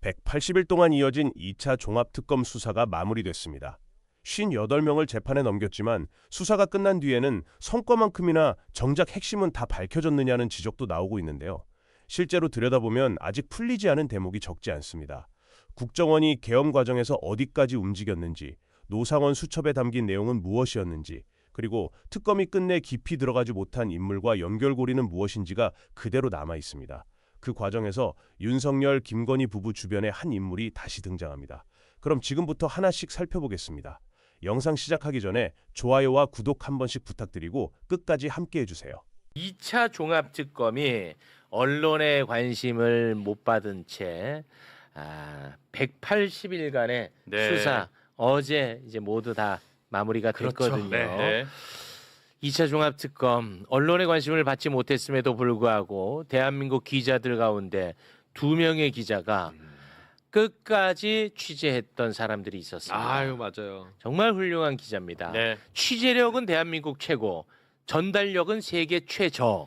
180일 동안 이어진 2차 종합특검 수사가 마무리됐습니다. 58명을 재판에 넘겼지만 수사가 끝난 뒤에는 성과만큼이나 정작 핵심은 다 밝혀졌느냐는 지적도 나오고 있는데요. 실제로 들여다보면 아직 풀리지 않은 대목이 적지 않습니다. 국정원이 계엄 과정에서 어디까지 움직였는지, 노상원 수첩에 담긴 내용은 무엇이었는지, 그리고 특검이 끝내 깊이 들어가지 못한 인물과 연결고리는 무엇인지가 그대로 남아 있습니다. 그 과정에서 윤석열, 김건희 부부 주변의 한 인물이 다시 등장합니다. 그럼 지금부터 하나씩 살펴보겠습니다. 영상 시작하기 전에 좋아요와 구독 한 번씩 부탁드리고 끝까지 함께 해주세요. 2차 종합특검이 언론의 관심을 못 받은 채 180일간의 수사 어제 이제 모두 다 마무리가 됐거든요. 네. 2차 종합특검 언론의 관심을 받지 못했음에도 불구하고 대한민국 기자들 가운데 2명의 기자가 끝까지 취재했던 사람들이 있었습니다. 아유, 맞아요. 정말 훌륭한 기자입니다. 네. 취재력은 대한민국 최고, 전달력은 세계 최저.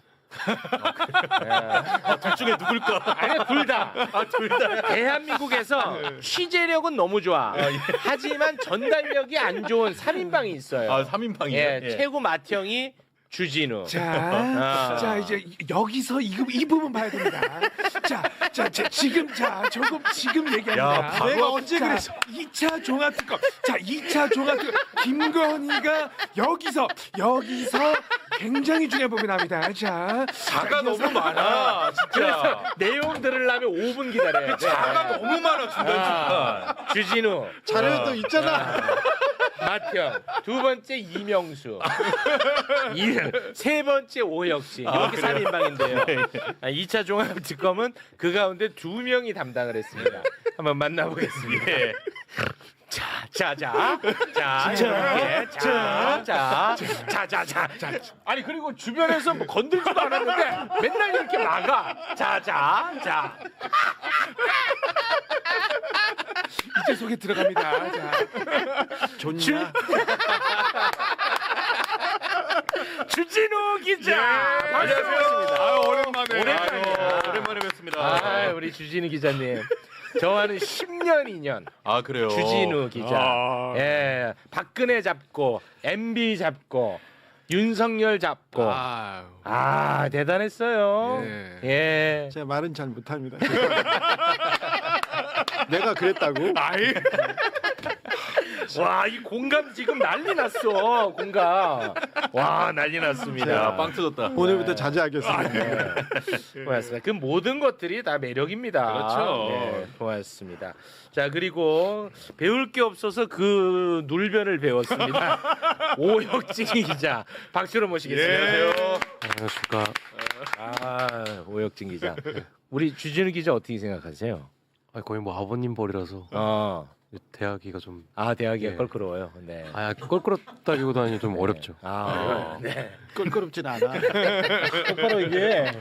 둘 중에 누굴까? 아니, 둘 다. 둘 다. 대한민국에서 취재력은 너무 좋아. 하지만 전달력이 안 좋은 3인방이 있어요. 3인방이요? 예, 최고 맏형이 주진우. 자, 이제 여기서 이 부분 봐야 됩니다. 지금 얘기합니다. 내가 언제 자, 그랬어? 2차 종합특검. 자, 2차 종합특검. 김건희가 여기서 굉장히 중요한 부분이 납니다. 자가 너무 많아, 그래서 진짜. 내용 들으려면 5분 기다려야 돼. 자가 너무 많아, 중간중간. 주진우. 자료도 있잖아. 맏형. 두 번째 이명수. 세 번째 오혁진. 이렇게 3인방인데요. 2차 종합특검은 그 가운데 2명이 담당을 했습니다. 한번 만나보겠습니다. 아니 그리고 주변에서 뭐 건들지도 않았는데 맨날 이렇게 막아. 이제 속에 들어갑니다. 자, 좋냐? 주진우 기자. 안녕하세요. 오랜만에. 오랜만에 뵙습니다. 우리 주진우 기자님. 저와는 10년 인연. 아, 그래요? 주진우 기자. 예, 박근혜 잡고, MB 잡고, 윤석열 잡고. 대단했어요. 예. 제가 말은 잘 못합니다. 내가 그랬다고? 와, 이 공감 지금 난리 났어. 공감. 와, 난리 났습니다. 야, 빵 터졌다. 오늘부터 자제하겠습니다. 고맙습니다. 그 모든 것들이 다 매력입니다. 그렇죠. 네, 고맙습니다. 자, 그리고 배울 게 없어서 그 눌변을 배웠습니다. 오혁진 기자. 박수로 모시겠습니다. 안녕하세요. 안녕하십니까. 오혁진 기자. 우리 주진우 기자 어떻게 생각하세요? 거의 뭐 아버님 벌이라서 대하기가 좀 대하기가 예. 껄끄러워요. 네. 껄끄럽다기보다는 좀 어렵죠. 네. 껄끄럽진 않아. 똑바로 이게.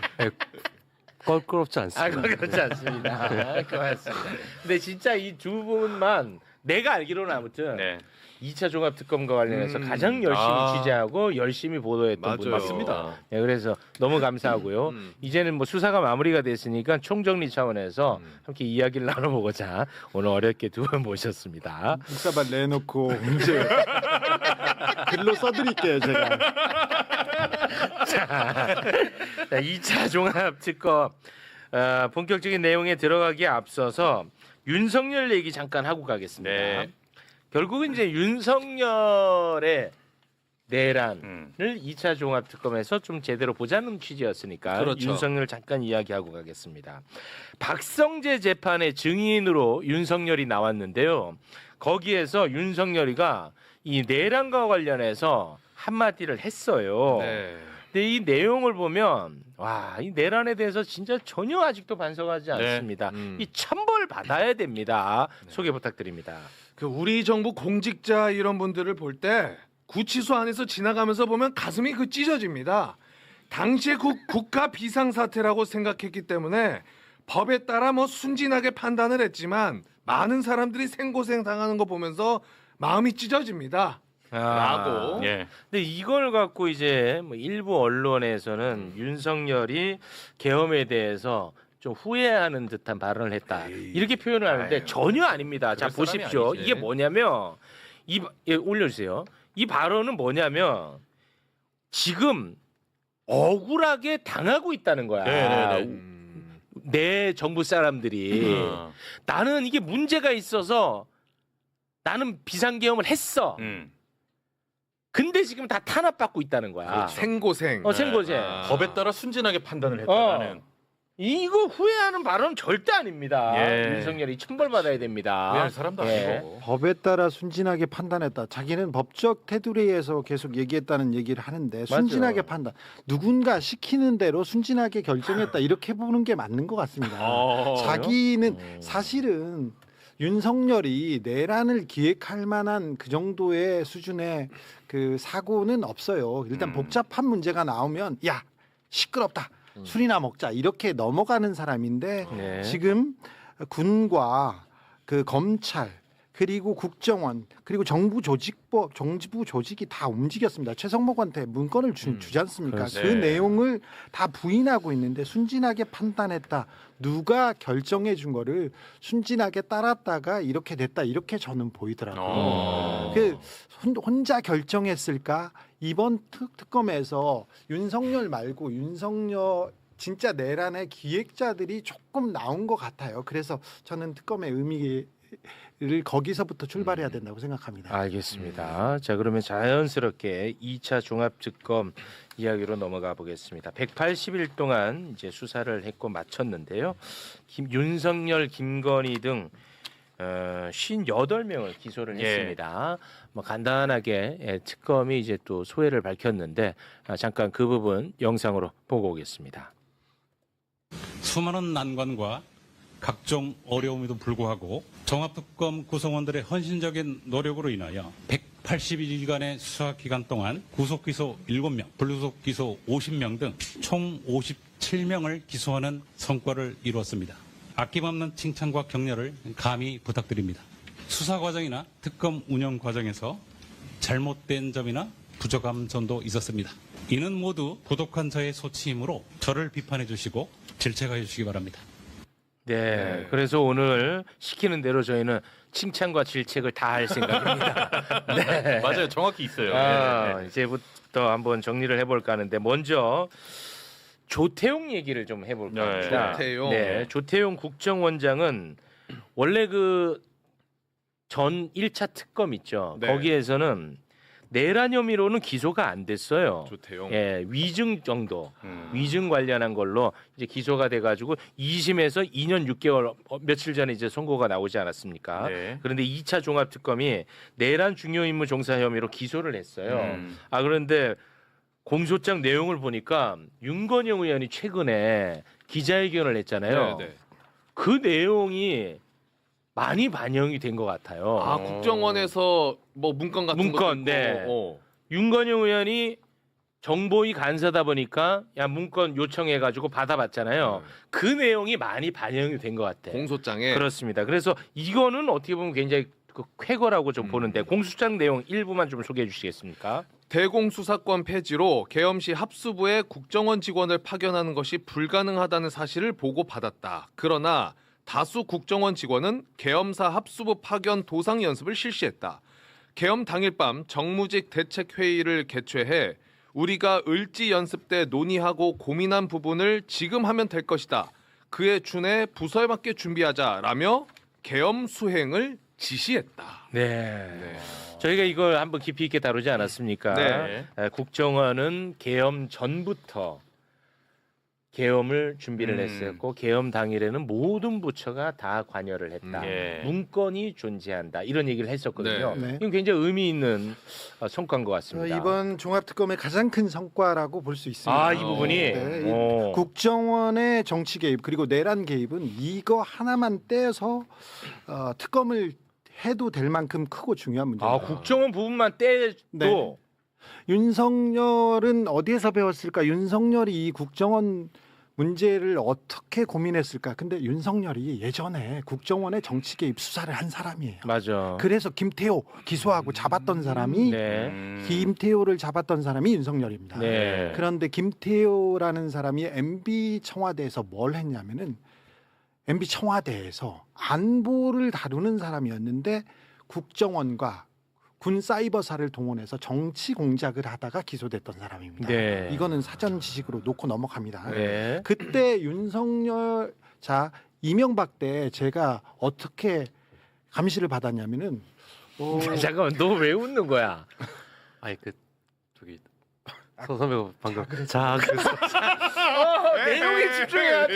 껄끄럽지 않습니다. 그렇지 않습니다. 고맙습니다. 근데 진짜 이 두 분만 내가 알기로는 아무튼 2차 종합특검과 관련해서 가장 열심히 취재하고 열심히 보도했던 분들 맞습니다. 네, 그래서 너무 감사하고요. 이제는 뭐 수사가 마무리가 됐으니까 총정리 차원에서 함께 이야기를 나눠보고자 오늘 어렵게 두 분 모셨습니다. 묵사발 내놓고 이제 글로 써드릴게요 제가. 자, 2차 종합특검 본격적인 내용에 들어가기에 앞서서 윤석열 얘기 잠깐 하고 가겠습니다. 네. 결국은 이제 윤석열의 내란을 2차 종합특검에서 좀 제대로 보자는 취지였으니까 그렇죠. 윤석열 잠깐 이야기하고 가겠습니다. 박성재 재판의 증인으로 윤석열이 나왔는데요. 거기에서 윤석열이가 이 내란과 관련해서 한마디를 했어요. 네. 근데 이 내용을 보면 이 내란에 대해서 진짜 전혀 아직도 반성하지 않습니다. 이 천벌 받아야 됩니다. 소개 부탁드립니다. 그 우리 정부 공직자 이런 분들을 볼 때 구치소 안에서 지나가면서 보면 가슴이 찢어집니다. 당시에 국가 비상사태라고 생각했기 때문에 법에 따라 순진하게 판단을 했지만 많은 사람들이 생고생 당하는 거 보면서 마음이 찢어집니다. 라고. 근데 이걸 갖고 이제 뭐 일부 언론에서는 윤석열이 계엄에 대해서 좀 후회하는 듯한 발언을 했다. 이렇게 표현을 하는데 아유, 전혀 아닙니다. 자 그럴 사람이 보십시오. 아니지. 이게 뭐냐면 올려주세요. 이 발언은 뭐냐면 지금 억울하게 당하고 있다는 거야. 네네네. 내 정부 사람들이 나는 이게 문제가 있어서 나는 비상계엄을 했어. 근데 지금 다 탄압받고 있다는 거야. 생고생. 생고생. 법에 따라 순진하게 판단을 했다는. 이거 후회하는 발언 절대 아닙니다. 예. 윤석열이 천벌받아야 됩니다. 후회할 사람도 예. 아니고. 법에 따라 순진하게 판단했다. 자기는 법적 테두리에서 계속 얘기했다는 얘기를 하는데 순진하게 판단. 누군가 시키는 대로 순진하게 결정했다. 이렇게 보는 게 맞는 것 같습니다. 자기는 사실은 윤석열이 내란을 기획할 만한 그 정도의 수준의 그 사고는 없어요. 일단 복잡한 문제가 나오면 야 시끄럽다. 술이나 먹자 이렇게 넘어가는 사람인데 네. 지금 군과 그 검찰 그리고 국정원 그리고 정부 조직이 다 움직였습니다. 최성목한테 문건을 주지 않습니까? 그 네. 내용을 다 부인하고 있는데 순진하게 판단했다. 누가 결정해 준 거를 순진하게 따랐다가 이렇게 됐다. 이렇게 저는 보이더라고요. 그 혼자 결정했을까? 이번 특검에서 윤석열 말고 윤석열 진짜 내란의 기획자들이 조금 나온 것 같아요. 그래서 저는 특검의 의미를 거기서부터 출발해야 된다고 생각합니다. 알겠습니다. 자 그러면 자연스럽게 2차 종합특검 이야기로 넘어가 보겠습니다. 180일 동안 이제 수사를 했고 마쳤는데요. 윤석열, 김건희 등 58명을 기소를 했습니다. 뭐 간단하게 특검이 이제 또 소회를 밝혔는데 잠깐 그 부분 영상으로 보고 오겠습니다. 수많은 난관과 각종 어려움에도 불구하고 종합특검 구성원들의 헌신적인 노력으로 인하여 180일간의 수사 기간 동안 구속기소 7명, 불구속기소 50명 등 총 57명을 기소하는 성과를 이루었습니다. 아낌없는 칭찬과 격려를 감히 부탁드립니다. 수사 과정이나 특검 운영 과정에서 잘못된 점이나 부족한 점도 있었습니다. 이는 모두 부족한 저의 소치이므로 저를 비판해 주시고 질책해 주시기 바랍니다. 네, 그래서 오늘 시키는 대로 저희는 칭찬과 질책을 다 할 생각입니다. 네. 맞아요. 정확히 있어요. 이제부터 한번 정리를 해볼까 하는데 먼저 조태용 얘기를 좀 해볼까 합니다. 조태용. 네, 조태용 국정원장은 원래 그 전 1차 특검 있죠. 네. 거기에서는 내란 혐의로는 기소가 안 됐어요. 조태용. 예, 위증 정도, 위증 관련한 걸로 이제 기소가 돼가지고 2심에서 2년 6개월 며칠 전에 이제 선고가 나오지 않았습니까? 네. 그런데 2차 종합특검이 내란 중요 임무 종사 혐의로 기소를 했어요. 그런데 공소장 내용을 보니까 윤건영 의원이 최근에 기자회견을 했잖아요. 네, 네. 그 내용이 많이 반영이 된 것 같아요. 아 국정원에서 뭐 문건 같은 문건, 것도 있고. 네. 윤건영 의원이 정보위 간사다 보니까 야 문건 요청해가지고 받아봤잖아요. 그 내용이 많이 반영이 된 것 같아. 공소장에. 그렇습니다. 그래서 이거는 어떻게 보면 굉장히 그 쾌거라고 좀 보는데 공소장 내용 일부만 좀 소개해 주시겠습니까? 대공수사권 폐지로 계엄 시 합수부에 국정원 직원을 파견하는 것이 불가능하다는 사실을 보고받았다. 그러나 다수 국정원 직원은 계엄사 합수부 파견 도상 연습을 실시했다. 계엄 당일 밤 정무직 대책회의를 개최해 우리가 을지 연습 때 논의하고 고민한 부분을 지금 하면 될 것이다. 그에 준해 부서에 맞게 준비하자라며 계엄 수행을 지시했다. 네. 저희가 이걸 한번 깊이 있게 다루지 않았습니까? 네. 국정원은 계엄 전부터 계엄을 준비를 했었고 계엄 당일에는 모든 부처가 다 관여를 했다. 문건이 존재한다. 이런 얘기를 했었거든요. 네. 이건 굉장히 의미 있는 성과인 것 같습니다. 이번 종합특검의 가장 큰 성과라고 볼 수 있습니다. 이 부분이 네, 이 국정원의 정치 개입 그리고 내란 개입은 이거 하나만 떼서 특검을 해도 될 만큼 크고 중요한 문제입니다. 국정원 부분만 떼도 네. 윤석열은 어디에서 배웠을까? 윤석열이 이 국정원 문제를 어떻게 고민했을까? 근데 윤석열이 예전에 국정원의 정치 개입 수사를 한 사람이에요. 맞아. 그래서 김태호 기소하고 잡았던 사람이 김태호를 잡았던 사람이 윤석열입니다. 네. 그런데 김태호라는 사람이 MB 청와대에서 뭘 했냐면은 MB 청와대에서 안보를 다루는 사람이었는데 국정원과 군 사이버사를 동원해서 정치 공작을 하다가 기소됐던 사람입니다. 네. 이거는 사전 지식으로 놓고 넘어갑니다. 네. 그때 윤석열 이명박 때 제가 어떻게 감시를 받았냐면은 잠깐만, 너 왜 웃는 거야? 아니 그 저기 서 선배가 방금 내용에 집중해야지.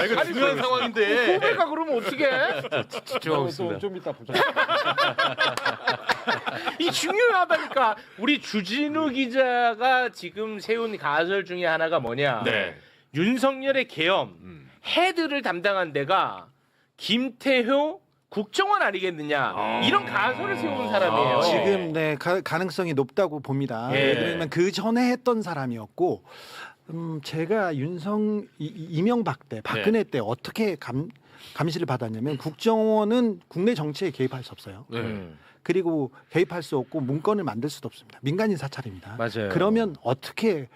이거 중요한 상황인데. 후배가 그러면 어떡해? 집중하고 있습니다. 좀 이따 보자. 이 중요하다니까. 우리 주진우 기자가 지금 세운 가설 중에 하나가 뭐냐? 네. 윤석열의 계엄 헤드를 담당한 데가 김태효 국정원 아니겠느냐? 이런 가설을 세운 사람이에요. 지금 네 가능성이 높다고 봅니다. 예. 왜냐면 그 전에 했던 사람이었고 제가 이명박 때 박근혜 때 어떻게 감시를 받았냐면 국정원은 국내 정치에 개입할 수 없어요. 그리고 개입할 수 없고 문건을 만들 수도 없습니다. 민간인 사찰입니다. 맞아요. 그러면 어떻게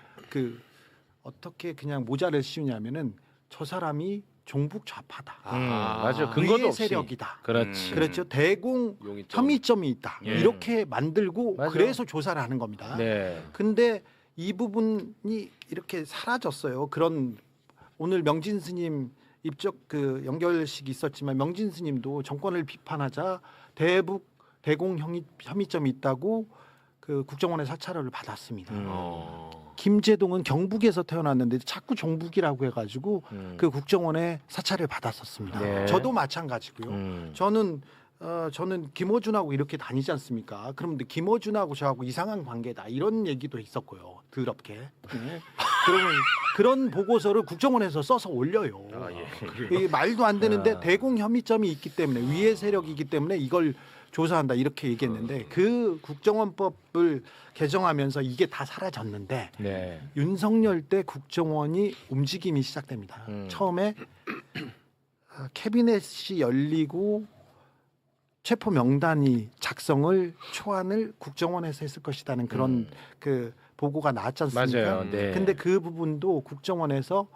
그냥 모자를 씌우냐면은 저 사람이 종북 좌파다. 맞아. 근거도 위의 없이. 세력이다. 그렇지. 그렇죠. 대공 혐의점이 있다. 예. 이렇게 만들고 맞아. 그래서 조사를 하는 겁니다. 네. 근데 이 부분이 이렇게 사라졌어요. 그런 오늘 명진 스님 입적 연결식이 있었지만 명진 스님도 정권을 비판하자 대공 혐의점이 있다고 그 국정원의 사찰을 받았습니다. 김재동은 경북에서 태어났는데 자꾸 종북이라고 해가지고 그 국정원의 사찰을 받았었습니다. 네. 저도 마찬가지고요. 저는 김어준하고 이렇게 다니지 않습니까? 그런데 김어준하고 저하고 이상한 관계다 이런 얘기도 있었고요. 더럽게. 네. 그러면 그런 보고서를 국정원에서 써서 올려요. 이게 말도 안 되는데 대공 혐의점이 있기 때문에 위의 세력이기 때문에 이걸 조사한다 이렇게 얘기했는데 그 국정원법을 개정하면서 이게 다 사라졌는데 네. 윤석열 때 국정원이 움직임이 시작됩니다. 처음에 캐비넷이 열리고 체포 명단이 작성을 초안을 국정원에서 했을 것이라는 그런 그 보고가 나왔지 않습니까? 맞아요. 네. 근데 그 부분도 국정원에서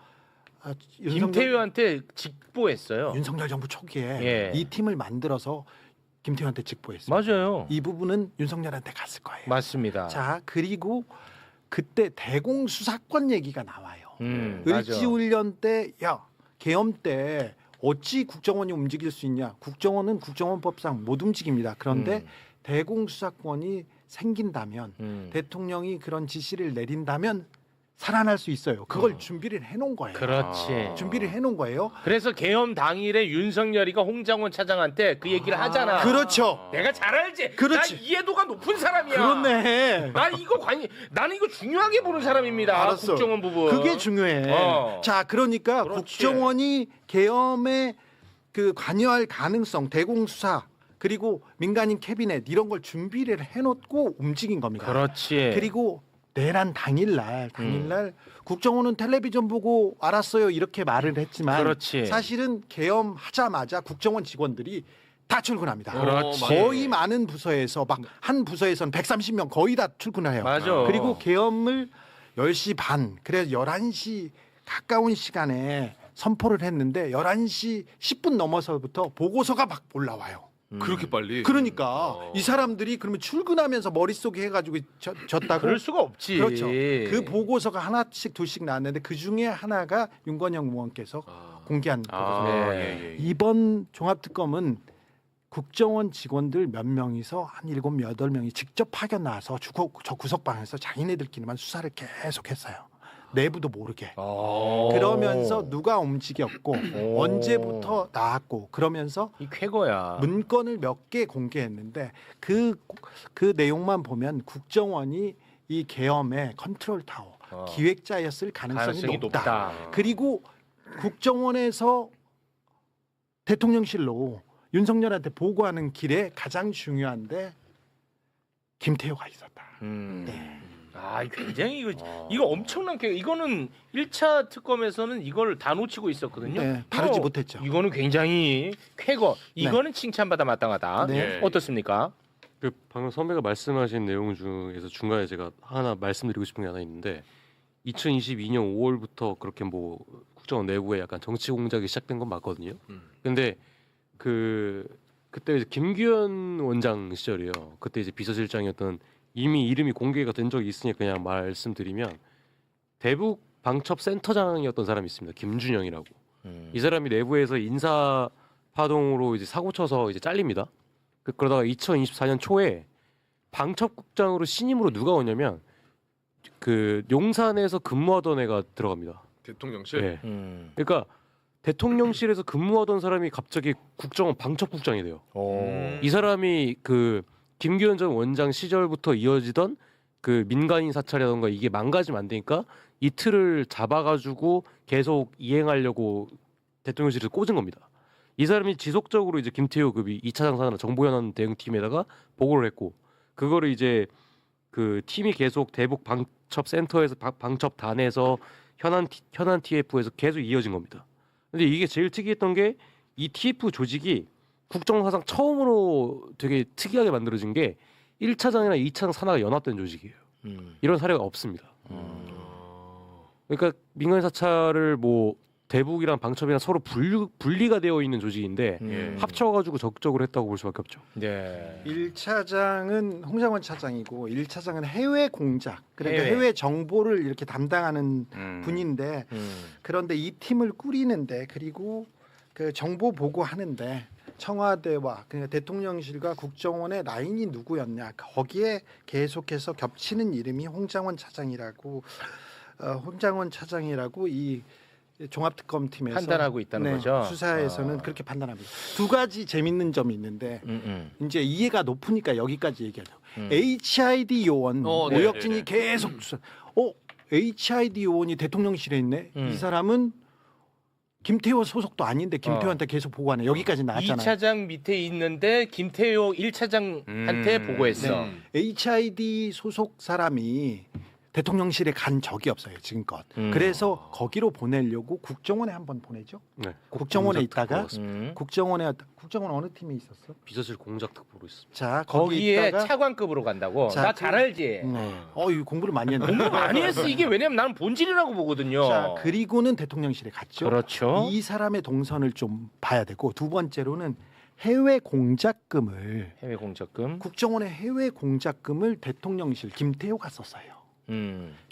김태효한테 직보했어요. 윤석열 정부 초기에 예. 이 팀을 만들어서 김태효한테 직보했어요. 맞아요. 이 부분은 윤석열한테 갔을 거예요. 맞습니다. 자, 그리고 그때 대공 수사권 얘기가 나와요. 맞아. 을지훈련 때, 계엄 때 어찌 국정원이 움직일 수 있냐? 국정원은 국정원법상 못 움직입니다. 그런데 대공 수사권이 생긴다면 대통령이 그런 지시를 내린다면 살아날 수 있어요. 그걸 준비를 해놓은 거예요. 그렇지. 준비를 해놓은 거예요. 그래서 계엄 당일에 윤석열이가 홍장원 차장한테 그 얘기를 하잖아. 그렇죠. 내가 잘 알지. 그렇지. 나 이해도가 높은 사람이야. 그렇네. 나는 이거 중요하게 보는 사람입니다. 알았어. 국정원 부분. 그게 중요해. 자, 그러니까 그렇지. 국정원이 계엄에 그 관여할 가능성, 대공 수사 그리고 민간인 캐비넷 이런 걸 준비를 해놓고 움직인 겁니다. 그렇지. 그리고 내란 당일날 국정원은 텔레비전 보고 알았어요 이렇게 말을 했지만 그렇지. 사실은 계엄하자마자 국정원 직원들이 다 출근합니다. 그렇지. 거의 많은 부서에서 막 한 부서에서는 130명 거의 다 출근을 해요. 맞아. 그리고 계엄을 10시 반 그래서 11시 가까운 시간에 선포를 했는데 11시 10분 넘어서부터 보고서가 막 올라와요. 그렇게 빨리. 그러니까 이 사람들이 그러면 출근하면서 머릿속에 해가지고 졌다고? 그럴 수가 없지. 그렇죠. 그 보고서가 하나씩 둘씩 나왔는데 그 중에 하나가 윤건영 의원께서 공개한 보고서. 네. 이번 종합특검은 국정원 직원들 몇 명이서 한 7, 8명이 직접 파견 나와서 저 구석방에서 자기네들끼리만 수사를 계속했어요. 내부도 모르게. 그러면서 누가 움직였고 언제부터 나왔고 그러면서 이 쾌거야. 문건을 몇 개 공개했는데 그 내용만 보면 국정원이 이 계엄의 컨트롤 타워 기획자였을 가능성이 높다. 그리고 국정원에서 대통령실로 윤석열한테 보고하는 길에 가장 중요한데 김태효가 있었다. 네. 굉장히 이거 엄청난 쾌거. 이거는 1차 특검에서는 이걸 다 놓치고 있었거든요. 네, 다루지 못했죠. 이거는 굉장히 쾌거. 이거는 칭찬받아 마땅하다. 네. 어떻습니까? 그 방금 선배가 말씀하신 내용 중에서 중간에 제가 하나 말씀드리고 싶은 게 하나 있는데 2022년 5월부터 그렇게 뭐 국정원 내부에 약간 정치 공작이 시작된 건 맞거든요. 근데 그때 이제 김규현 원장 시절이에요. 그때 이제 비서실장이었던 이미 이름이 공개가 된 적이 있으니 그냥 말씀드리면 대북 방첩 센터장이었던 사람이 있습니다. 김준영이라고. 이 사람이 내부에서 인사 파동으로 이제 사고 쳐서 이제 잘립니다. 그러다가 2024년 초에 방첩국장으로 신임으로 누가 오냐면 그 용산에서 근무하던 애가 들어갑니다. 대통령실. 네. 그러니까 대통령실에서 근무하던 사람이 갑자기 국정원 방첩국장이 돼요. 이 사람이 그 김규현 전 원장 시절부터 이어지던 그 민간인 사찰이라던가 이게 망가지면 안 되니까 이 틀을 잡아가지고 계속 이행하려고 대통령실에서 꽂은 겁니다. 이 사람이 지속적으로 이제 김태효 급이 2차 장사나 정보현안 대응팀에다가 보고를 했고 그거를 이제 그 팀이 계속 대북 방첩 센터에서 방첩단에서 현안 TF에서 계속 이어진 겁니다. 근데 이게 제일 특이했던 게 이 TF 조직이 국정사상 처음으로 되게 특이하게 만들어진 게 1차장이나 2차장 산하가 연합된 조직이에요. 이런 사례가 없습니다. 그러니까 민간인 사찰을 뭐 대북이랑 방첩이랑 서로 분리가 되어 있는 조직인데 합쳐가지고 적극적으로 했다고 볼 수밖에 없죠. 네. 1차장은 홍장원 차장이고 1차장은 해외 공작 그러니까 해외 정보를 이렇게 담당하는 분인데 그런데 이 팀을 꾸리는데 그리고 그 정보 보고하는데 청와대와 그러니까 대통령실과 국정원의 라인이 누구였냐 거기에 계속해서 겹치는 이름이 홍장원 차장이라고 이 종합특검팀에서 판단하고 있다는 거죠. 수사에서는 그렇게 판단합니다. 두 가지 재밌는 점이 있는데 이제 이해가 높으니까 여기까지 얘기하죠. HID 요원 오혁진이 계속 수사. HID 요원이 대통령실에 있네. 이 사람은 김태호 소속도 아닌데 김태호한테 계속 보고하네. 여기까지 나왔잖아요. 2차장 밑에 있는데 김태호 1차장한테 보고했어. HID 소속 사람이 대통령실에 간 적이 없어요 지금껏. 그래서 거기로 보내려고 국정원에 한번 보내죠. 네. 국정원에 있다가 공작특보로 국정원 어느 팀에 있었어? 비서실 공작특보로 있습니다. 자 거기 거기에 있다가 차관급으로 간다고. 자, 나 잘 알지. 이 공부를 많이 했네. 공부 많이 했어. 이게 왜냐면 나는 본질이라고 보거든요. 자 그리고는 대통령실에 갔죠. 그렇죠. 이 사람의 동선을 좀 봐야 되고 두 번째로는 해외 공작금을 해외 공작금. 국정원의 해외 공작금을 대통령실 김태호가 썼어요.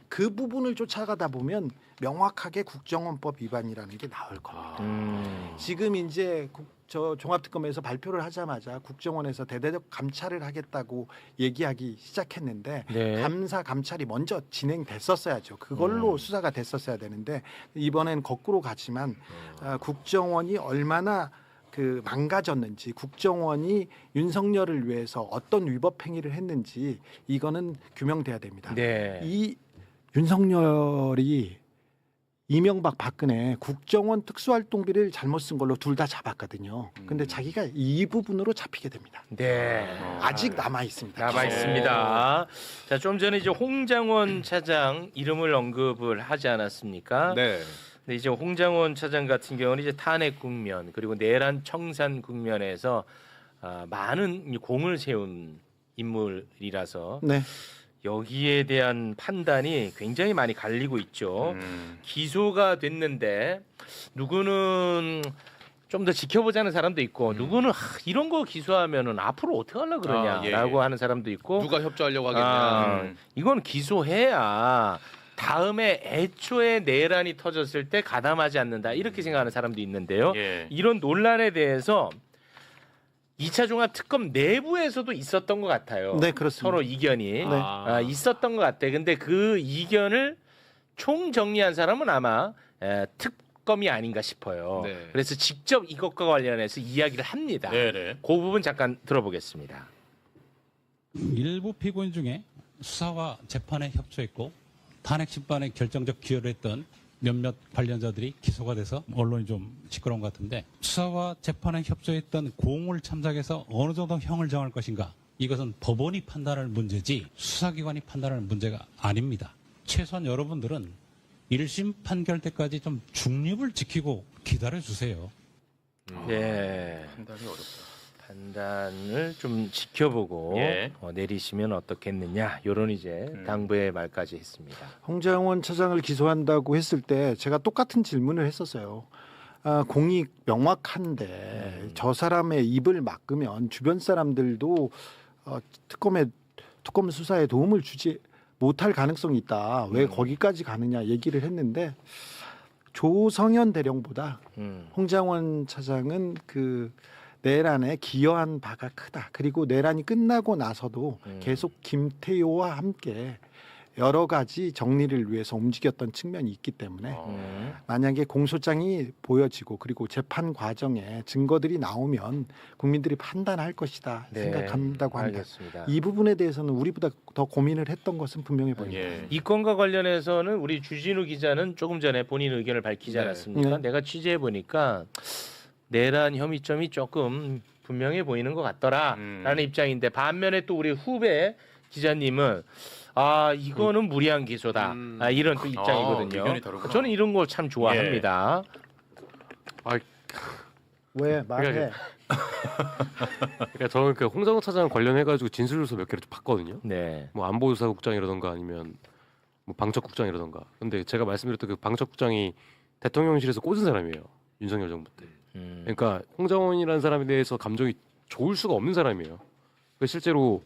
그 부분을 쫓아가다 보면 명확하게 국정원법 위반이라는 게 나올 겁니다. 지금 이제 저 종합특검에서 발표를 하자마자 국정원에서 대대적 감찰을 하겠다고 얘기하기 시작했는데 감찰이 먼저 진행됐었어야죠. 그걸로 수사가 됐었어야 되는데 이번엔 거꾸로 가지만 국정원이 얼마나 그 망가졌는지 국정원이 윤석열을 위해서 어떤 위법 행위를 했는지 이거는 규명돼야 됩니다. 이 윤석열이 이명박 박근혜 국정원 특수활동비를 잘못 쓴 걸로 둘 다 잡았거든요. 근데 자기가 이 부분으로 잡히게 됩니다. 아직 남아 있습니다. 남아 있습니다. 자, 좀 전에 이제 홍장원 차장 이름을 언급을 하지 않았습니까? 네. 근데 이제 홍장원 차장 같은 경우는 이제 탄핵 국면 그리고 내란 청산 국면에서 많은 공을 세운 인물이라서 여기에 대한 판단이 굉장히 많이 갈리고 있죠. 기소가 됐는데 누구는 좀 더 지켜보자는 사람도 있고 누구는 이런 거 기소하면은 앞으로 어떻게 하려고 그러냐라고 하는 사람도 있고 누가 협조하려고 하겠냐. 이건 기소해야 다음에 애초에 내란이 터졌을 때 가담하지 않는다 이렇게 생각하는 사람도 있는데요. 이런 논란에 대해서 2차 종합특검 내부에서도 있었던 것 같아요. 네, 그렇습니다. 서로 이견이 있었던 것 같아요. 근데 그 이견을 총정리한 사람은 아마 특검이 아닌가 싶어요. 그래서 직접 이것과 관련해서 이야기를 합니다. 그 부분 잠깐 들어보겠습니다. 일부 피고인 중에 수사와 재판에 협조했고 탄핵 심판에 결정적 기여를 했던 몇몇 관련자들이 기소가 돼서 언론이 좀 시끄러운 것 같은데 수사와 재판에 협조했던 공을 참작해서 어느 정도 형을 정할 것인가 이것은 법원이 판단할 문제지 수사기관이 판단할 문제가 아닙니다. 최소한 여러분들은 1심 판결 때까지 좀 중립을 지키고 기다려주세요. 네. 판단이 어렵다. 판단을 좀 지켜보고 예. 내리시면 어떻겠느냐 이런 이제 당부의 말까지 했습니다. 홍장원 차장을 기소한다고 했을 때 제가 똑같은 질문을 했었어요. 공익 명확한데 저 사람의 입을 막으면 주변 사람들도 특검 수사에 도움을 주지 못할 가능성이 있다. 왜 거기까지 가느냐 얘기를 했는데 조성현 대령보다 홍장원 차장은 그 내란에 기여한 바가 크다. 그리고 내란이 끝나고 나서도 계속 김태효와 함께 여러 가지 정리를 위해서 움직였던 측면이 있기 때문에 만약에 공소장이 보여지고 그리고 재판 과정에 증거들이 나오면 국민들이 판단할 것이다 생각한다고 합니다. 알겠습니다. 이 부분에 대해서는 우리보다 더 고민을 했던 것은 분명해 보입니다. 예. 이 건과 관련해서는 우리 주진우 기자는 조금 전에 본인 의견을 밝히지 않았습니까? 내가 취재해 보니까 내란 혐의점이 조금 분명해 보이는 것 같더라라는 입장인데 반면에 또 우리 후배 기자님은 이거는 무리한 기소다 이런 또 입장이거든요. 의견이 다르구나. 저는 이런 걸 참 좋아합니다. 왜 말해? 그러니까 저는 그 홍장원 차장 관련해가지고 진술서 몇 개를 좀 봤거든요. 네. 뭐 안보수사국장이라던가 아니면 뭐 방첩국장이라던가. 근데 제가 말씀드렸던 그 방첩국장이 대통령실에서 꽂은 사람이에요. 윤석열 정부 때. 그러니까 홍장원이라는 사람에 대해서 감정이 좋을 수가 없는 사람이에요. 실제로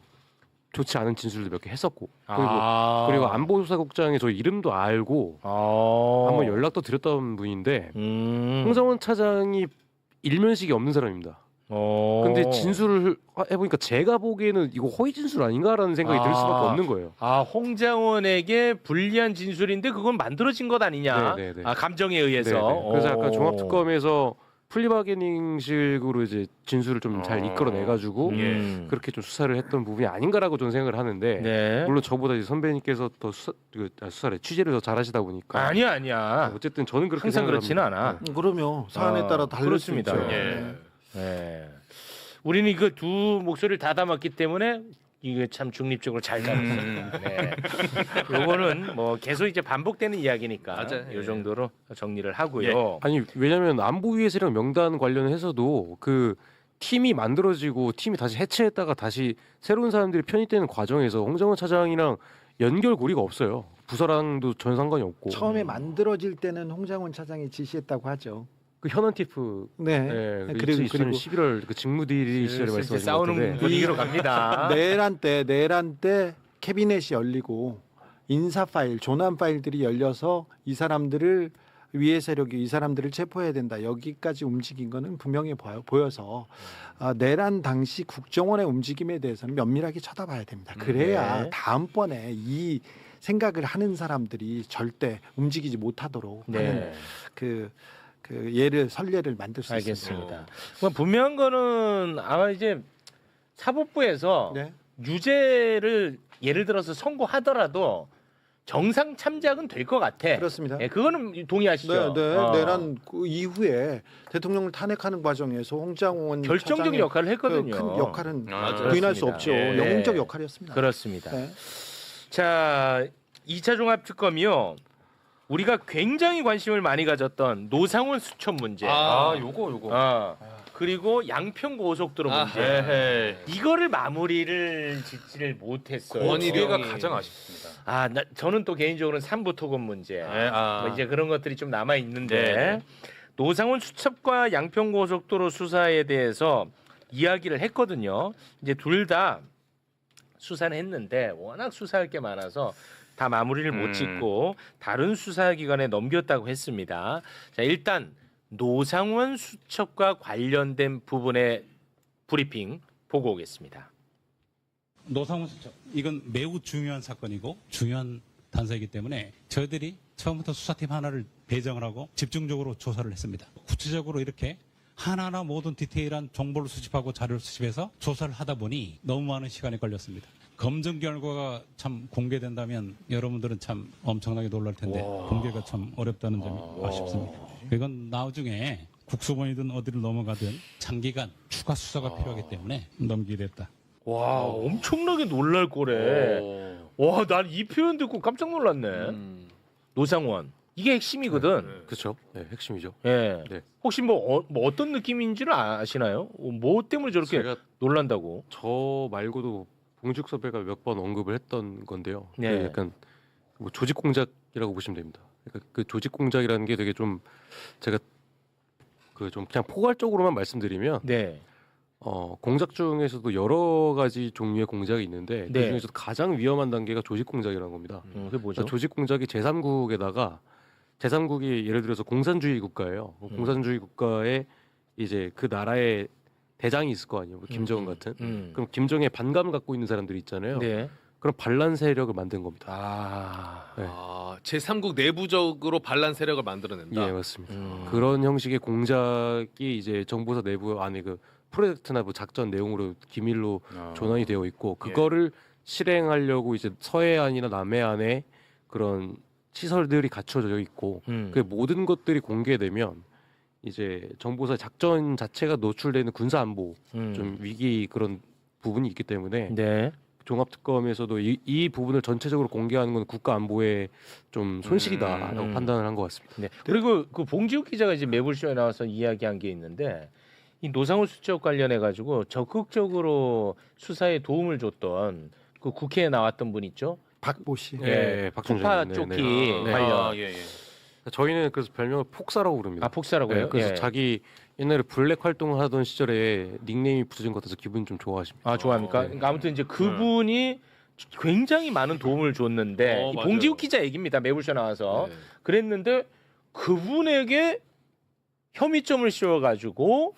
좋지 않은 진술도 몇 개 했었고 그리고 안보수사국장의 저 이름도 알고 한번 연락도 드렸던 분인데 홍장원 차장이 일면식이 없는 사람입니다. 근데 진술을 해보니까 제가 보기에는 이거 허위 진술 아닌가라는 생각이 들 수밖에 없는 거예요. 홍장원에게 불리한 진술인데 그건 만들어진 것 아니냐? 네네네. 감정에 의해서. 네네. 그래서 약간 종합특검에서 플리바게닝식으로 이제 진술을 좀 잘 이끌어내가지고 그렇게 좀 수사를 했던 부분이 아닌가라고 저는 생각을 하는데 네. 물론 저보다 이제 선배님께서 더 수사를 취재를 더 잘하시다 보니까 아니야. 어쨌든 저는 그렇게 항상 생각을 그렇지는 합니다. 않아. 그러면 사안에 따라 다를 수 그렇습니다. 있죠. 예. 네. 우리는 이거 두 목소리를 다 담았기 때문에 이게 참 중립적으로 잘 담았습니다. 네. 요거는 뭐 계속 이제 반복되는 이야기니까 맞아요. 요 정도로 정리를 하고요. 아니 왜냐하면 안보위의 세력 명단 관련해서도 그 팀이 만들어지고 팀이 다시 해체했다가 다시 새로운 사람들이 편입되는 과정에서 홍장원 차장이랑 연결고리가 없어요. 부서랑도 전 상관이 없고 처음에 만들어질 때는 홍장원 차장이 지시했다고 하죠. 그 현안 TF 네. 그리고 11월 그 직무대리 시절에 말씀하신 싸우는 건데 분위기로 갑니다. 내란 때 캐비넷이 열리고 인사 파일, 조난 파일들이 열려서 이 사람들을 위해 세력이 이 사람들을 체포해야 된다. 여기까지 움직인 거는 분명히 보여서 내란 당시 국정원의 움직임에 대해서는 면밀하게 쳐다봐야 됩니다. 그래야 다음번에 이 생각을 하는 사람들이 절대 움직이지 못하도록 하는 그 선례를 만들 수 있습니다. 알겠습니다. 그럼 분명한 거는 아마 이제 사법부에서 네. 유죄를 예를 들어서 선고하더라도 정상 참작은 될 것 같아. 그렇습니다. 예, 그거는 동의하시죠? 내란 그 이후에 대통령을 탄핵하는 과정에서 홍장원 결정적인 차장의 역할을 했거든요. 큰 역할은 맞아요. 부인할 수 그렇습니다. 없죠. 예. 영웅적 역할이었습니다. 그렇습니다. 네. 자, 2차 종합특검이요. 우리가 굉장히 관심을 많이 가졌던 노상원 수첩 문제. 요거. 그리고 양평 고속도로 문제. 에헤이. 이거를 마무리를 짓지를 못했어요. 원희룡가 가장 아쉽습니다. 저는 또 개인적으로는 삼부토건 문제. 뭐 이제 그런 것들이 좀 남아 있는데 네. 노상원 수첩과 양평 고속도로 수사에 대해서 이야기를 했거든요. 이제 둘 다 수사는 했는데 워낙 수사할 게 많아서 다 마무리를 못 짓고 다른 수사기관에 넘겼다고 했습니다. 자, 일단 노상원 수첩과 관련된 부분의 브리핑 보고 오겠습니다. 노상원 수첩 이건 매우 중요한 사건이고 중요한 단서이기 때문에 저희들이 처음부터 수사팀 하나를 배정을 하고 집중적으로 조사를 했습니다. 구체적으로 이렇게 하나하나 모든 디테일한 정보를 수집하고 자료를 수집해서 조사를 하다 보니 너무 많은 시간이 걸렸습니다. 검증 결과가 참 공개된다면 여러분들은 참 엄청나게 놀랄 텐데 공개가 참 어렵다는 점이 아쉽습니다. 이건 나중에 국수본이든 어디를 넘어가든 장기간 추가 수사가 필요하기 때문에 넘기게 됐다. 와, 엄청나게 놀랄 거래. 와, 난 이 표현 듣고 깜짝 놀랐네. 노상원. 이게 핵심이거든. 그렇죠. 네, 핵심이죠. 예. 네. 혹시 뭐 어떤 느낌인지를 아시나요? 뭐 때문에 저렇게 제가 놀란다고? 저 말고도 봉지욱 선배가 몇 번 언급을 했던 건데요. 네. 그 약간 뭐 조직 공작이라고 보시면 됩니다. 그러니까 그 조직 공작이라는 게 되게 좀 제가 그 좀 그냥 포괄적으로만 말씀드리면 네. 공작 중에서도 여러 가지 종류의 공작이 있는데 네. 그 중에서도 가장 위험한 단계가 조직 공작이라는 겁니다. 그게 뭐죠? 그러니까 조직 공작이 제3국에다가 제3국이 예를 들어서 공산주의 국가예요. 공산주의 국가에 이제 그 나라의 대장이 있을 거 아니에요. 뭐 김정은 같은. 그럼 김정은에 반감을 갖고 있는 사람들이 있잖아요. 네. 그럼 반란 세력을 만든 겁니다. 아. 네. 제3국 내부적으로 반란 세력을 만들어낸다. 예, 맞습니다. 그런 형식의 공작이 이제 정보사 내부 안에 그 프로젝트나 뭐 작전 내용으로 기밀로 조난이 되어 있고 그거를 실행하려고 이제 서해안이나 남해안에 그런 시설들이 갖춰져 있고 그 모든 것들이 공개되면 이제 정보사 작전 자체가 노출되는 군사 안보 좀 위기 그런 부분이 있기 때문에 네. 종합특검에서도 이 부분을 전체적으로 공개하는 건 국가 안보에 좀 손실이다라고 판단을 한 것 같습니다. 네. 그리고 그 봉지욱 기자가 이제 매불쇼에 나와서 이야기한 게 있는데 이 노상훈 수첩 관련해 가지고 적극적으로 수사에 도움을 줬던 그 국회에 나왔던 분 있죠? 박보 씨. 예, 박준준 폭파 네, 쫓기 네. 관련. 예. 저희는 그래서 별명을 폭사라고 부릅니다. 아 폭사라고요? 네, 그래서 예. 자기 옛날에 블랙 활동을 하던 시절에 닉네임이 붙여진 것 같아서 기분 좀 좋아하십니다. 아 좋아합니까? 네. 그러니까 아무튼 이제 그분이 굉장히 많은 도움을 줬는데 이 맞아요. 봉지욱 기자 얘기입니다. 매불쇼 나와서 네. 그랬는데 그분에게 혐의점을 씌워가지고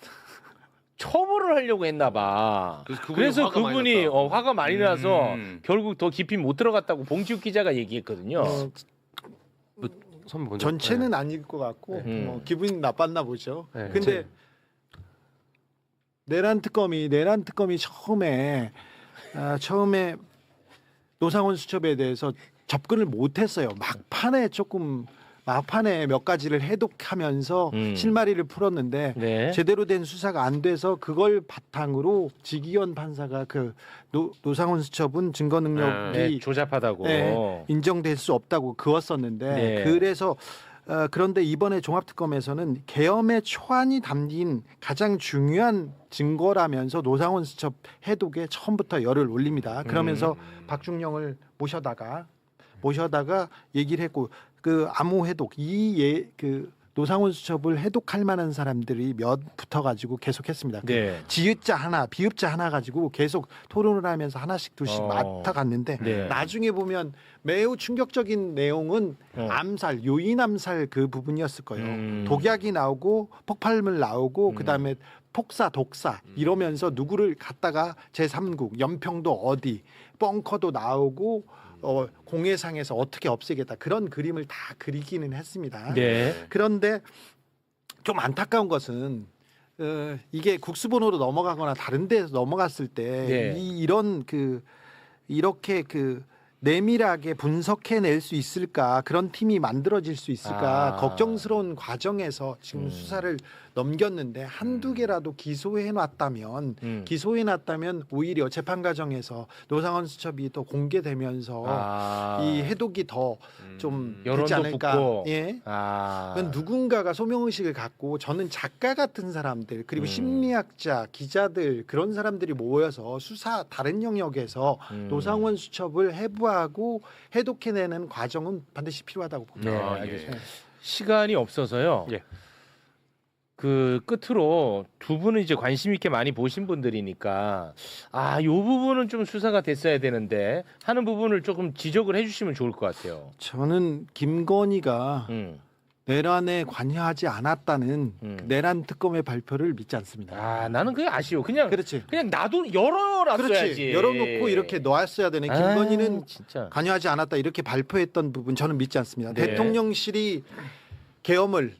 처벌을 하려고 했나봐. 그래서 화가 많이 그분이 났다. 화가 많이 나서 음. 결국 더 깊이 못 들어갔다고 봉지욱 기자가 얘기했거든요. 선배 먼저. 전체는 아닐 것 같고 뭐 기분이 나빴나 보죠. 네. 근데 내란 특검이 처음에 노상훈 수첩에 대해서 접근을 못했어요. 막판에 몇 가지를 해독하면서 실마리를 풀었는데 네. 제대로 된 수사가 안 돼서 그걸 바탕으로 지기현 판사가 그 노상훈 수첩은 증거 능력이 네, 조잡하다고. 네, 인정될 수 없다고 그었었는데 네. 그래서 그런데 이번에 종합특검에서는 계엄의 초안이 담긴 가장 중요한 증거라면서 노상훈 수첩 해독에 처음부터 열을 올립니다. 그러면서 박중령을 모셔다가 얘기를 했고 그 암호 해독 그 노상훈 수첩을 해독할 만한 사람들이 몇 붙어가지고 계속했습니다. 네. 지읒자 하나, 비읍자 하나 가지고 계속 토론을 하면서 하나씩 두씩 맡아갔는데 네. 나중에 보면 매우 충격적인 내용은 암살, 요인 암살 그 부분이었을 거예요. 독약이 나오고 폭발물 나오고 그다음에 폭사, 독사 이러면서 누구를 갖다가 제3국, 연평도 어디, 벙커도 나오고 공해상에서 어떻게 없애겠다 그런 그림을 다 그리기는 했습니다. 네. 그런데 좀 안타까운 것은 이게 국수본으로 넘어가거나 다른 데서 넘어갔을 때 네. 이렇게 내밀하게 분석해낼 수 있을까 그런 팀이 만들어질 수 있을까 걱정스러운 과정에서 지금 수사를 넘겼는데 한두 개라도 기소해놨다면 오히려 재판 과정에서 노상훈 수첩이 더 공개되면서 이 해독이 더 좀 되지 여론도 않을까. 붙고. 예. 그건 누군가가 소명의식을 갖고 저는 작가 같은 사람들 그리고 심리학자, 기자들 그런 사람들이 모여서 수사 다른 영역에서 노상훈 수첩을 해부하고 해독해내는 과정은 반드시 필요하다고 봅니다. 네, 알겠습니다. 시간이 없어서요. 예. 그 끝으로 두 분은 이제 관심 있게 많이 보신 분들이니까 요 부분은 좀 수사가 됐어야 되는데 하는 부분을 조금 지적을 해주시면 좋을 것 같아요. 저는 김건희가 내란에 관여하지 않았다는 내란 특검의 발표를 믿지 않습니다. 나는 그게 아쉬워. 그냥 그렇지. 열어놨어야지. 그렇지. 열어놓고 이렇게 놨어야 되네. 김건희는 진짜. 관여하지 않았다 이렇게 발표했던 부분 저는 믿지 않습니다. 네. 대통령실이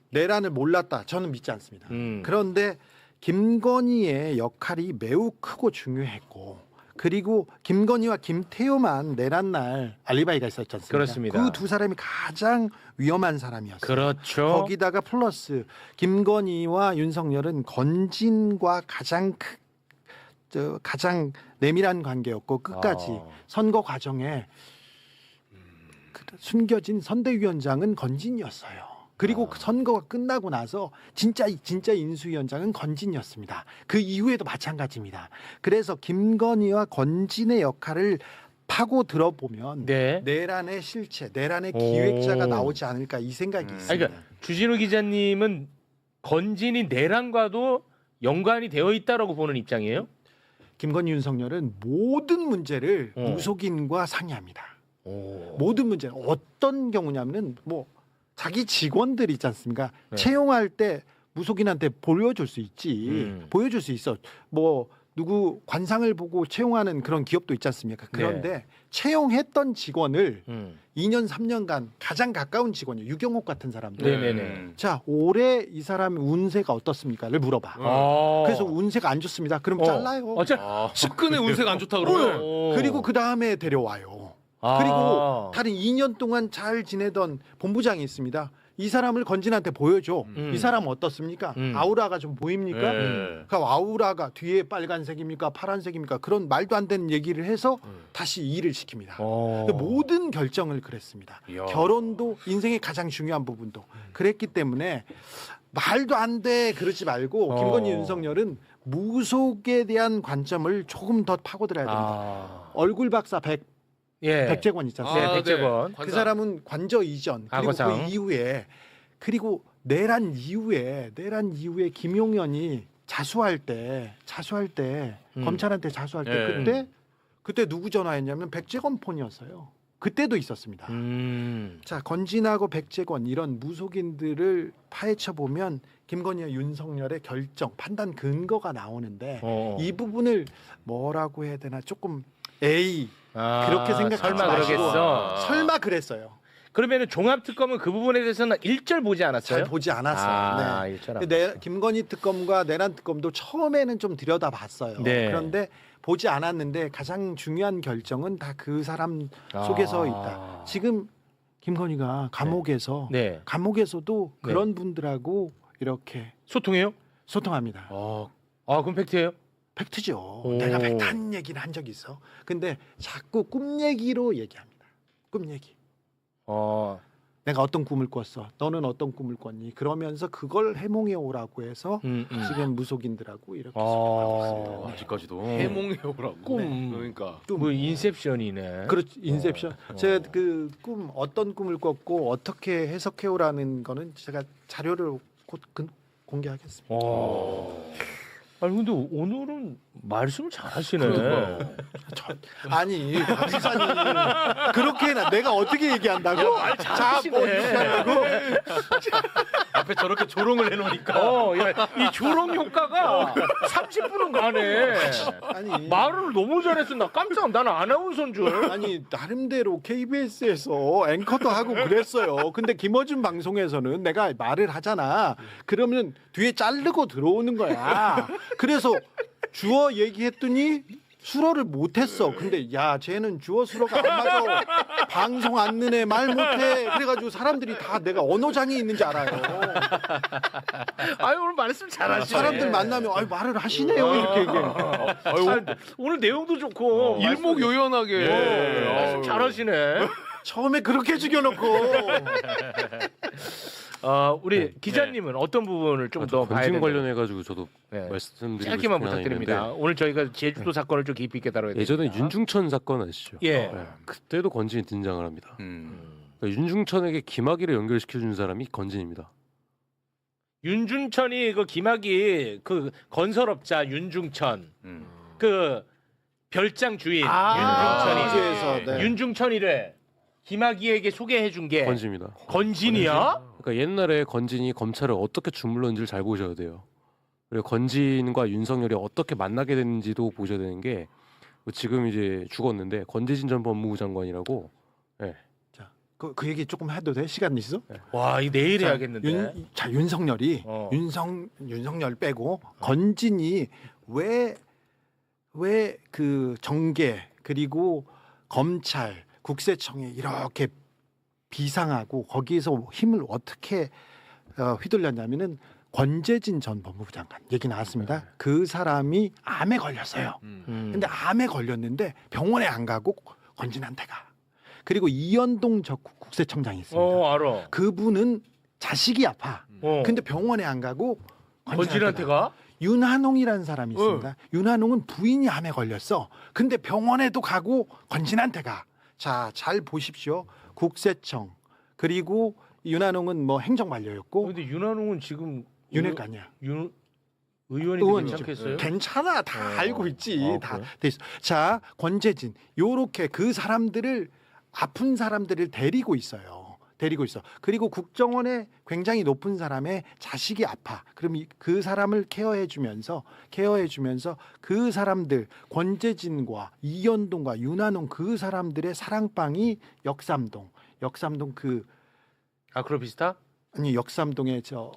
내란을 몰랐다. 저는 믿지 않습니다. 그런데 김건희의 역할이 매우 크고 중요했고 그리고 김건희와 김태효만 내란 날 알리바이가 있었지 않습니까? 그렇습니다. 그 두 사람이 가장 위험한 사람이었어요. 그렇죠. 거기다가 플러스 김건희와 윤석열은 건진과 가장 내밀한 관계였고 끝까지 선거 과정에 숨겨진 선대위원장은 건진이었어요. 그리고 그 선거가 끝나고 나서 진짜 인수위원장은 건진이었습니다. 그 이후에도 마찬가지입니다. 그래서 김건희와 건진의 역할을 파고 들어보면 네. 내란의 실체, 내란의 기획자가 나오지 않을까 이 생각이 있습니다. 그러니까 주진우 기자님은 건진이 내란과도 연관이 되어 있다라고 보는 입장이에요? 김건희 윤석열은 모든 문제를 무속인과 상의합니다. 모든 문제 어떤 경우냐면은 뭐 자기 직원들 있지 않습니까? 네. 채용할 때 무속인한테 보여줄 수 있지. 보여줄 수 있어. 뭐 누구 관상을 보고 채용하는 그런 기업도 있지 않습니까? 그런데 채용했던 직원을 2년 3년간 가장 가까운 직원이요. 유경옥 같은 사람들. 네네네. 자, 올해 이 사람의 운세가 어떻습니까?를 물어봐. 그래서 운세가 안 좋습니다. 그럼 잘라요. 측근의 운세가 안 좋다 그러면. 그리고 그 다음에 데려와요. 그리고 다른 2년 동안 잘 지내던 본부장이 있습니다. 이 사람을 건진한테 보여줘. 이 사람은 어떻습니까? 아우라가 좀 보입니까? 그 아우라가 뒤에 빨간색입니까? 파란색입니까? 그런 말도 안 되는 얘기를 해서 다시 일을 시킵니다. 모든 결정을 그랬습니다. 결혼도 인생의 가장 중요한 부분도 그랬기 때문에 말도 안 돼 그러지 말고 김건희 윤석열은 무속에 대한 관점을 조금 더 파고들어야 됩니다. 얼굴 박사 백재권 있잖아요. 네, 백재권. 그 사람은 관저 이전 그리고 악어상. 그 이후에 그리고 내란 이후에 김용현이 자수할 때 검찰한테 자수할 때 그때 누구 전화했냐면 백재권 폰이었어요. 그때도 있었습니다. 자, 건진하고 백재권 이런 무속인들을 파헤쳐 보면 김건희와 윤석열의 결정, 판단 근거가 나오는데 이 부분을 뭐라고 해야 되나 조금 그렇게 생각하지 설마 마시고 그러겠어. 설마 그랬어요. 그러면은 종합특검은 그 부분에 대해서는 일절 보지 않았어요? 잘 보지 않았어요. 일절 안 근데 김건희 특검과 내란 특검도 처음에는 좀 들여다봤어요. 네. 그런데 보지 않았는데 가장 중요한 결정은 다 그 사람 속에서 있다. 지금 김건희가 감옥에서 감옥에서도 그런 분들하고 이렇게 소통해요? 소통합니다. 그럼 팩트예요? 팩트죠. 내가 팩트한 얘기는 한 적이 있어. 근데 자꾸 꿈 얘기로 얘기합니다. 꿈 얘기. 내가 어떤 꿈을 꿨어. 너는 어떤 꿈을 꿨니? 그러면서 그걸 해몽해 오라고 해서 지금 무속인들하고 이렇게 소통하고 있어요. 아직까지도 해몽해 오라고. 꿈. 그러니까. 뭐 인셉션이네. 그렇죠. 인셉션. 제가 그 꿈 어떤 꿈을 꿨고 어떻게 해석해 오라는 거는 제가 자료를 곧 공개하겠습니다. 아니 근데 오늘은 말씀을 잘하시네. 아니 박지사님 그렇게 해놔. 내가 어떻게 얘기한다고? 말 잘하시네. 앞에 저렇게 조롱을 해놓으니까 이 조롱 효과가 30분은 가네. 아니 말을 너무 잘했어. 나 깜짝. 나는 아나운서인 줄. 아니 나름대로 KBS에서 앵커도 하고 그랬어요. 근데 김어준 방송에서는 내가 말을 하잖아. 그러면 뒤에 자르고 들어오는 거야. 그래서 주어 얘기했더니 수어를 못했어. 근데 야 쟤는 주어 수어가 안 맞아. 방송 안 느네 말 못해. 그래가지고 사람들이 다 내가 언어장애 있는지 알아요. 오늘 말씀 잘하시네. 사람들 만나면 말을 하시네요 이렇게 얘기해. 오늘 내용도 좋고 일목요연하게. 말씀 잘하시네. 처음에 그렇게 죽여놓고. 우리 기자님은 어떤 부분을 좀 더 봐야 건진 되나요? 관련해 가지고 저도 말씀드리고 짧게만 싶은 하나 부탁드립니다. 있는데 오늘 저희가 제주도 사건을 좀 깊이 있게 다뤄야 됩니다. 예전에 윤중천 사건 아시죠? 그때도 건진이 등장을 합니다. 그러니까 윤중천에게 김학의를 연결시켜 준 사람이 건진입니다. 윤중천이 그 김학의 그 건설업자 윤중천 그 별장 주인 윤중천이 윤중천이래 김학의에게 소개해 준 게 건진입니다. 건진이야? 그러니까 옛날에 건진이 검찰을 어떻게 주물렀는지를 잘 보셔야 돼요. 그리고 건진과 윤석열이 어떻게 만나게 됐는지도 보셔야 되는 게 지금 이제 죽었는데 건재진 전 법무부 장관이라고. 자, 그 얘기 조금 해도 돼? 시간 있어? 와, 이 내일 해야겠는데. 윤석열이 윤석열 빼고 건진이 왜 그 정계 그리고 검찰 국세청에 이렇게 비상하고 거기에서 힘을 어떻게 휘둘렸냐면은 권재진 전 법무부 장관 얘기 나왔습니다. 그 사람이 암에 걸렸어요. 근데 암에 걸렸는데 병원에 안 가고 건진한테 가. 그리고 이현동 전 국세청장이 있습니다. 알아. 그분은 자식이 아파. 어. 근데 병원에 안 가고 권진한테 가? 윤한홍이라는 사람이 있습니다. 윤한홍은 부인이 암에 걸렸어. 근데 병원에도 가고 권진한테 가. 자, 잘 보십시오. 국세청 그리고 윤한홍은 뭐 행정관료였고 근데 윤한홍은 지금 윤핵관이야. 의원이 의원이죠. 괜찮겠어요? 괜찮아. 다 알고 있지. 다 그래? 돼 있어. 자, 권재진 요렇게 그 사람들을 아픈 사람들을 데리고 있어요. 데리고 있어. 그리고 국정원에 굉장히 높은 사람의 자식이 아파. 그럼 그 사람을 케어해 주면서 그 사람들 권재진과 이현동과 윤한홍 그 사람들의 사랑방이 역삼동 그 아크로비스타? 아니 역삼동의 저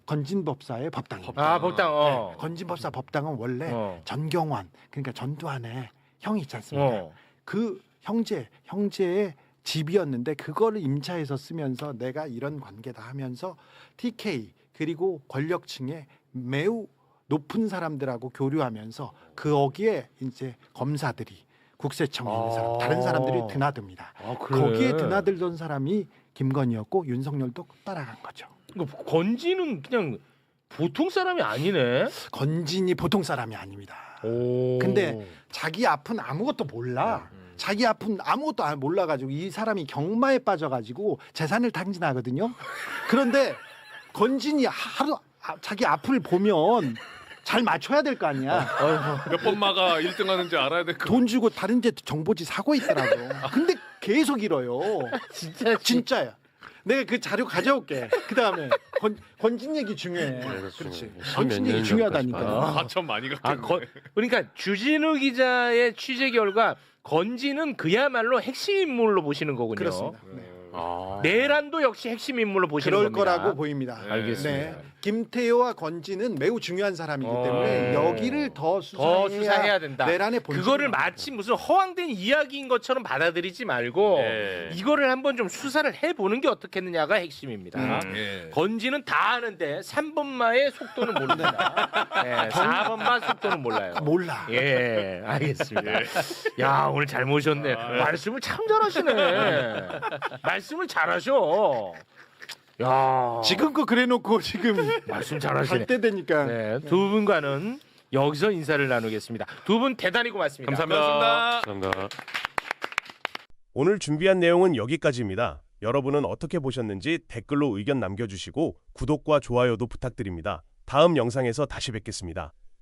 건진법사의 법당입니다. 아, 법당. 네, 건진법사 법당은 원래 어. 전경환 그러니까 전두환의 형이 있지 않습니까? 그 형제의 집이었는데 그거를 임차해서 쓰면서 내가 이런 관계다 하면서 TK 그리고 권력층의 매우 높은 사람들하고 교류하면서 거기에 이제 검사들이 국세청에 있는 사람 다른 사람들이 드나듭니다. 그래? 거기에 드나들던 사람이 김건희였고 윤석열도 따라간 거죠. 건진은 그냥 보통 사람이 아니네. 건진이 보통 사람이 아닙니다. 오. 근데 자기 앞은 아무것도 몰라. 자기 앞은 아무것도 몰라가지고 이 사람이 경마에 빠져가지고 재산을 탕진하거든요. 그런데 건진이 하루 자기 앞을 보면 잘 맞춰야 될 거 아니야. 몇 번 마가 1등 하는지 알아야 될 거. 돈 주고 다른 데 정보지 사고 있더라고. 근데 계속 잃어요. 진짜야. 내가 그 자료 가져올게. 그 다음에 건진 얘기 중요해. 그렇지. 건진 얘기 중요하다니까. 과천 많이 갔겠네. 그러니까 주진우 기자의 취재 결과 건진은 그야말로 핵심 인물로 보시는 거군요. 그렇습니다. 네. 내란도 역시 핵심 인물로 보시는 그럴 겁니다. 거라고 보입니다. 알겠습니다. 네. 김태효와 건진은 매우 중요한 사람이기 때문에 여기를 더 수사해야 된다. 내란의 본질을 그거를 말합니다. 마치 무슨 허황된 이야기인 것처럼 받아들이지 말고 이거를 한번 좀 수사를 해보는 게 어떻겠느냐가 핵심입니다. 건진은 다 아는데 3번마의 속도는 모른다. 네, 4번마 속도는 몰라요. 몰라. 예, 알겠습니다. 야, 오늘 잘 모셨네. 말씀을 참 잘하시네. 말씀을 잘하셔. 야, 지금껏 그래놓고 지금 말씀 잘하시네. 갈 때 되니까. 네, 두 분과는 여기서 인사를 나누겠습니다. 두 분 대단히 고맙습니다. 감사합니다. 오늘 준비한 내용은 여기까지입니다. 여러분은 어떻게 보셨는지 댓글로 의견 남겨주시고 구독과 좋아요도 부탁드립니다. 다음 영상에서 다시 뵙겠습니다.